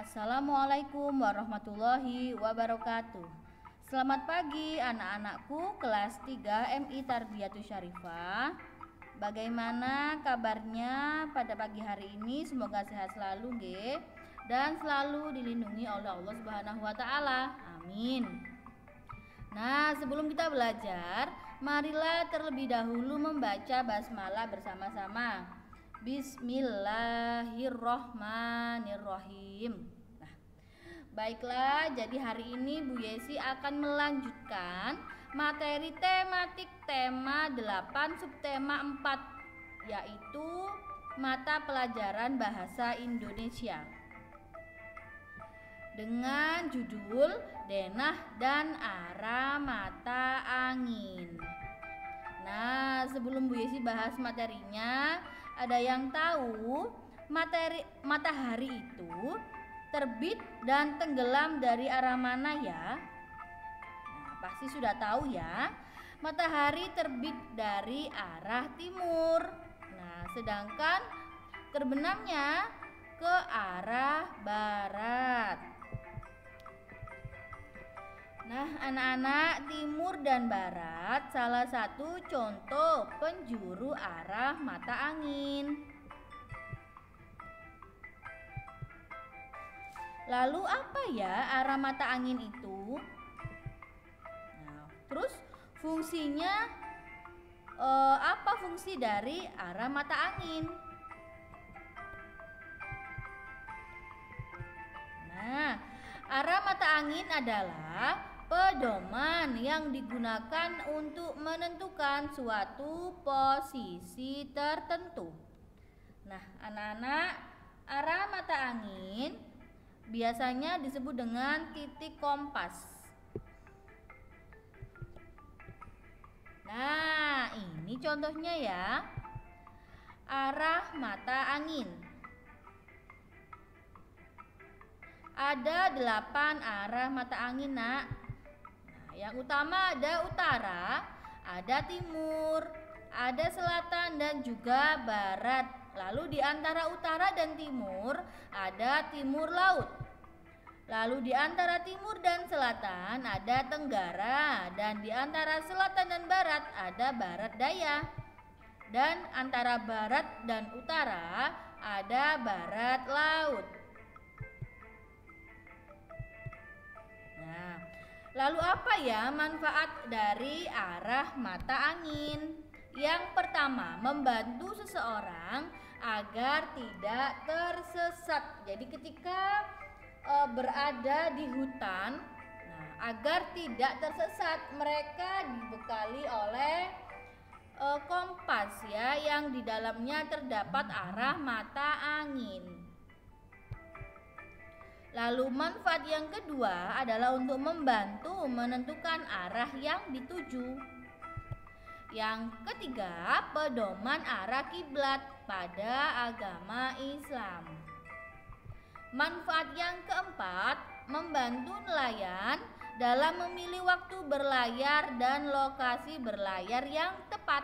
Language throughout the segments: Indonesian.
Assalamualaikum warahmatullahi wabarakatuh. Selamat pagi anak-anakku kelas 3 MI Tarbiyatus Syarifah. Bagaimana kabarnya pada pagi hari ini? Semoga sehat selalu nggih dan selalu dilindungi oleh Allah Subhanahu wa taala. Amin. Nah, sebelum kita belajar, marilah terlebih dahulu membaca basmalah bersama-sama. Bismillahirrohmanirrohim. Nah, baiklah, jadi hari ini Bu Yesi akan melanjutkan materi tematik tema 8 subtema 4, yaitu mata pelajaran bahasa Indonesia dengan judul Denah dan Arah Mata Angin. Nah, sebelum Bu Yesi bahas materinya, ada yang tahu matahari itu terbit dan tenggelam dari arah mana ya? Nah, pasti sudah tahu ya. Matahari terbit dari arah timur. Nah, sedangkan terbenamnya ke arah barat. Nah, anak-anak, timur dan barat salah satu contoh penjuru arah mata angin. Lalu apa ya arah mata angin itu? Nah, terus fungsinya apa fungsi dari arah mata angin? Nah, arah mata angin adalah pedoman yang digunakan untuk menentukan suatu posisi tertentu. Nah, anak-anak, arah mata angin biasanya disebut dengan titik kompas. Nah, ini contohnya ya. Arah mata angin. Ada 8 arah mata angin, Nak. Yang utama ada utara, ada timur, ada selatan dan juga barat. Lalu di antara utara dan timur ada timur laut. Lalu di antara timur dan selatan ada tenggara, dan di antara selatan dan barat ada barat daya. Dan antara barat dan utara ada barat laut. Nah, lalu apa ya manfaat dari arah mata angin? Yang pertama, membantu seseorang agar tidak tersesat. Jadi ketika berada di hutan, nah, agar tidak tersesat, mereka dibekali oleh kompas ya, yang di dalamnya terdapat arah mata angin. Lalu manfaat yang kedua adalah untuk membantu menentukan arah yang dituju. Yang ketiga, pedoman arah kiblat pada agama Islam. Manfaat yang keempat, membantu nelayan dalam memilih waktu berlayar dan lokasi berlayar yang tepat.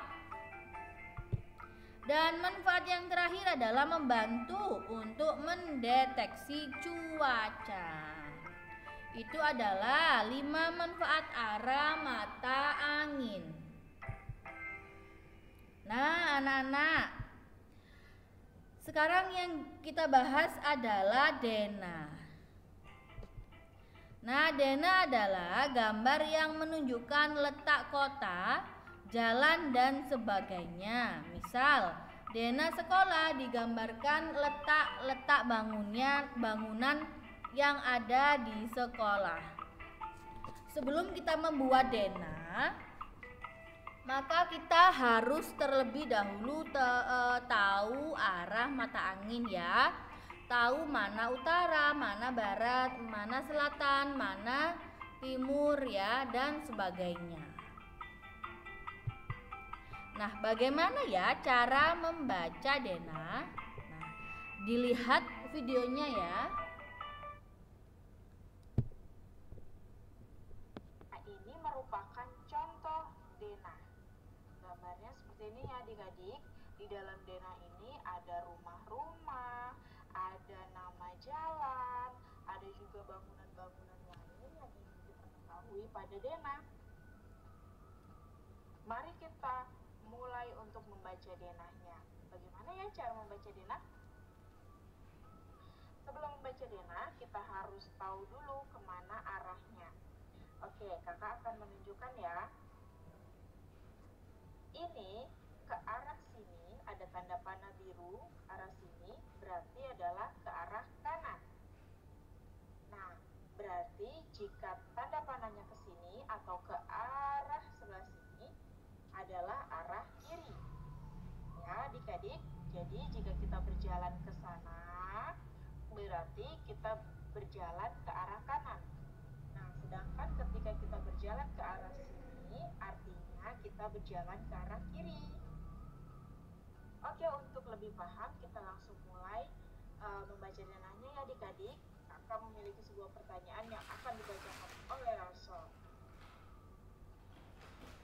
Dan manfaat yang terakhir adalah membantu untuk mendeteksi cuaca. Itu adalah 5 manfaat arah mata angin. Nah, anak-anak, sekarang yang kita bahas adalah denah. Nah, denah adalah gambar yang menunjukkan letak kota, jalan dan sebagainya. Misal, denah sekolah digambarkan letak bangunan yang ada di sekolah. Sebelum kita membuat denah, maka kita harus terlebih dahulu tahu arah mata angin ya. Tahu mana utara, mana barat, mana selatan, mana timur ya, dan sebagainya. Nah, bagaimana ya cara membaca denah? Nah, dilihat videonya ya. Nah, ini merupakan contoh denah. Gambarnya seperti ini ya adik-adik. Di dalam denah ini ada rumah-rumah, ada nama jalan, juga bangunan-bangunan lain yang ingin kita ketahui pada denah. Mari kita mulai untuk membaca denahnya. Bagaimana ya cara membaca denah? Sebelum membaca denah, kita harus tahu dulu kemana arahnya. Oke, kakak akan menunjukkan ya. Ini ke arah sini, ada tanda panah biru, arah sini berarti adalah ke arah kanan. Nah, berarti jika tanda panahnya ke sini atau ke arah sebelah sini adalah arah kiri. Ya, adik-adik. Jadi jika kita berjalan ke sana, berarti kita berjalan ke arah kanan. Nah, sedangkan ketika kita berjalan ke arah sini, artinya kita berjalan ke arah kiri. Oke, untuk lebih paham, kita langsung mulai membaca denahnya ya adik-adik. Kakak memiliki sebuah pertanyaan yang akan dibacakan oleh Rasul.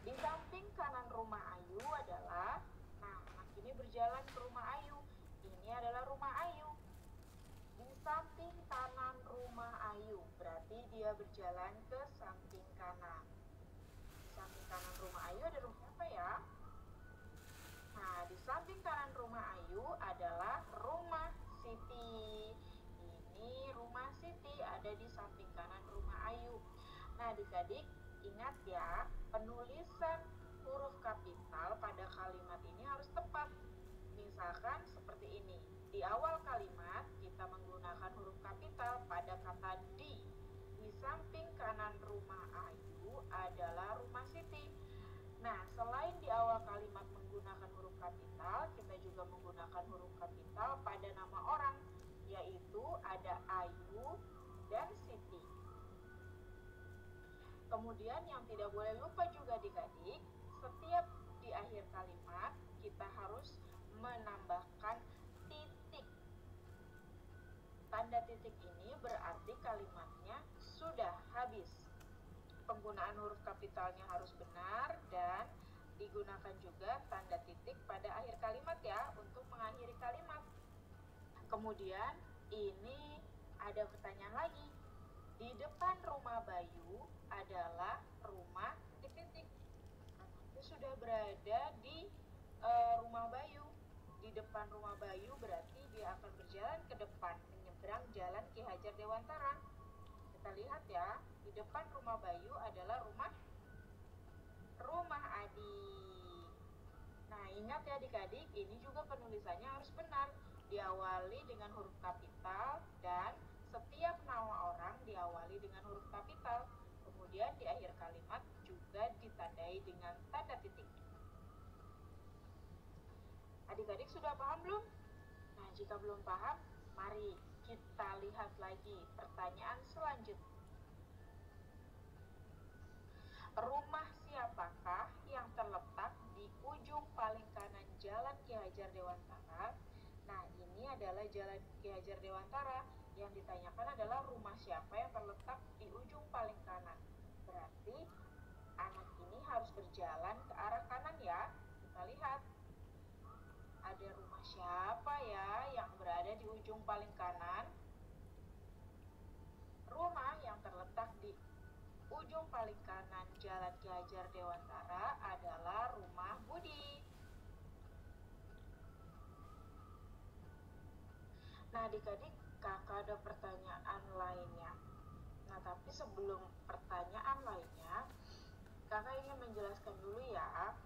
Di samping kanan rumah Ayu adalah, nah anak ini berjalan ke rumah Ayu. Ini adalah rumah Ayu. Di samping kanan rumah Ayu, berarti dia berjalan ke samping kanan. Di samping kanan rumah Ayu ada rumah apa ya? Nah, di samping kanan rumah Ayu adalah rumah Siti. Ini rumah Siti ada di samping kanan rumah Ayu. Nah, adik-adik ingat ya, penulisan huruf kapital pada kalimat ini harus tepat. Misalkan seperti ini. Di awal kalimat kita menggunakan huruf kapital pada kata di. Di samping kanan rumah Ayu adalah rumah Siti. Nah, selain di awal kalimat menggunakan huruf kapital, kita juga menggunakan huruf kapital pada nama orang, yaitu ada Ayu dan Siti. Kemudian yang tidak boleh lupa juga adik-adik, setiap di akhir kalimat kita harus menambahkan titik. Tanda titik ini berarti kalimatnya sudah habis. Penggunaan huruf kapitalnya harus benar dan digunakan juga tanda titik pada akhir kalimat ya untuk mengakhiri kalimat. Kemudian ini ada pertanyaan lagi. Di depan rumah Bayu adalah rumah titik-titik. Anaknya sudah berada di rumah Bayu. Di depan rumah Bayu berarti dia akan berjalan ke depan menyeberang jalan Ki Hajar Dewantara. Kita lihat ya, di depan rumah Bayu adalah rumah Adi. Nah, ingat ya adik-adik, ini juga penulisannya harus benar. Diawali dengan huruf kapital dan setiap nama orang diawali dengan huruf kapital. Kemudian di akhir kalimat juga ditandai dengan tanda titik. Adik-adik sudah paham belum? Nah, jika belum paham, mari kita lihat lagi pertanyaan selanjutnya. Rumah siapakah yang terletak di ujung paling kanan Jalan Ki Hajar Dewantara? Nah, ini adalah Jalan Ki Hajar Dewantara. Yang ditanyakan adalah rumah siapa yang terletak di ujung paling kanan. Berarti anak ini harus berjalan ke arah kanan ya. Kita lihat. Ada rumah siapa ya yang berada di ujung paling kanan? Rumah yang terletak di ujung paling kanan Jalan Ki Hajar Dewantara adalah rumah Budi. Nah, adik-adik, kakak ada pertanyaan lainnya. Nah, tapi sebelum pertanyaan lainnya, kakak ingin menjelaskan dulu ya.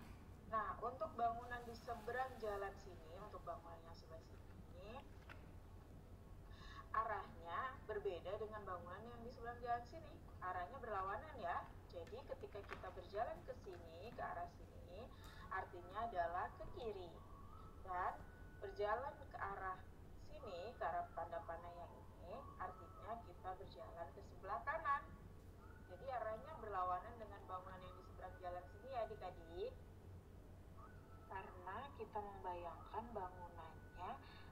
Nah, untuk bangunan di seberang jalan sini, untuk bangunan yang sebelah sini, arahnya berbeda dengan bangunan yang di seberang jalan sini. Arahnya berlawanan ya. Jadi ketika kita berjalan ke sini, ke arah sini, artinya adalah ke kiri. Dan berjalan ke arah sini, ke arah tanda panah yang ini, artinya kita berjalan ke sebelah kanan. Jadi arahnya berlawanan dengan bangunan yang di seberang jalan sini ya adik-adik. Karena kita membayangkan bangunannya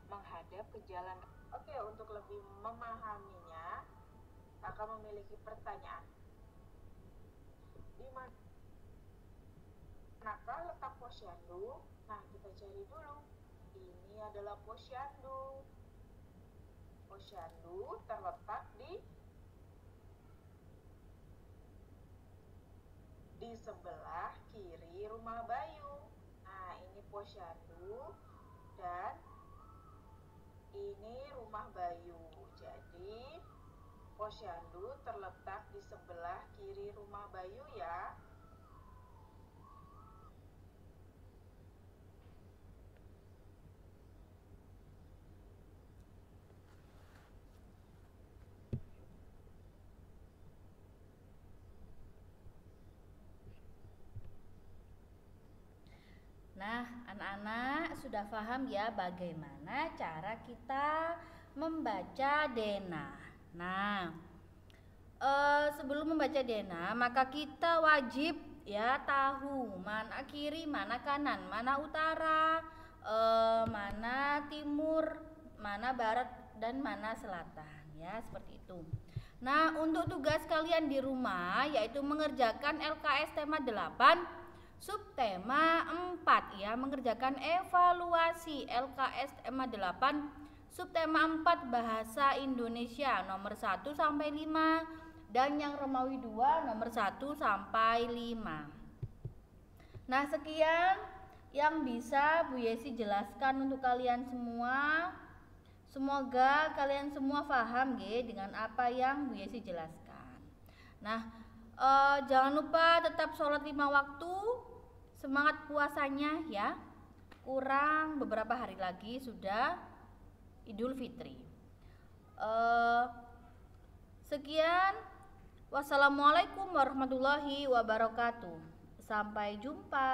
menghadap ke jalan. Oke, untuk lebih memahaminya, kakak memiliki pertanyaan. Di manakah letak posyandu? Nah, kita cari dulu. Ini adalah posyandu. Posyandu terletak di di sebelah kiri rumah Bayu. Nah, ini posyandu dan ini rumah Bayu. Jadi posyandu terletak di sebelah kiri rumah Bayu ya. Nah, anak-anak sudah paham ya bagaimana cara kita membaca denah. Nah, sebelum membaca denah, maka kita wajib ya tahu mana kiri, mana kanan, mana utara, mana timur, mana barat, dan mana selatan ya, seperti itu. Nah, untuk tugas kalian di rumah yaitu mengerjakan LKS tema 8 subtema 4 ya, mengerjakan evaluasi LKS tema 8 subtema 4 bahasa Indonesia nomor 1 sampai 5 dan yang Romawi 2 nomor 1 sampai 5. Nah, sekian yang bisa Bu Yesi jelaskan untuk kalian semua. Semoga kalian semua paham dengan apa yang Bu Yesi jelaskan. Nah, jangan lupa tetap sholat 5 waktu. Semangat puasanya ya. Kurang beberapa hari lagi sudah Idul Fitri. Sekian. Wassalamualaikum warahmatullahi wabarakatuh. Sampai jumpa.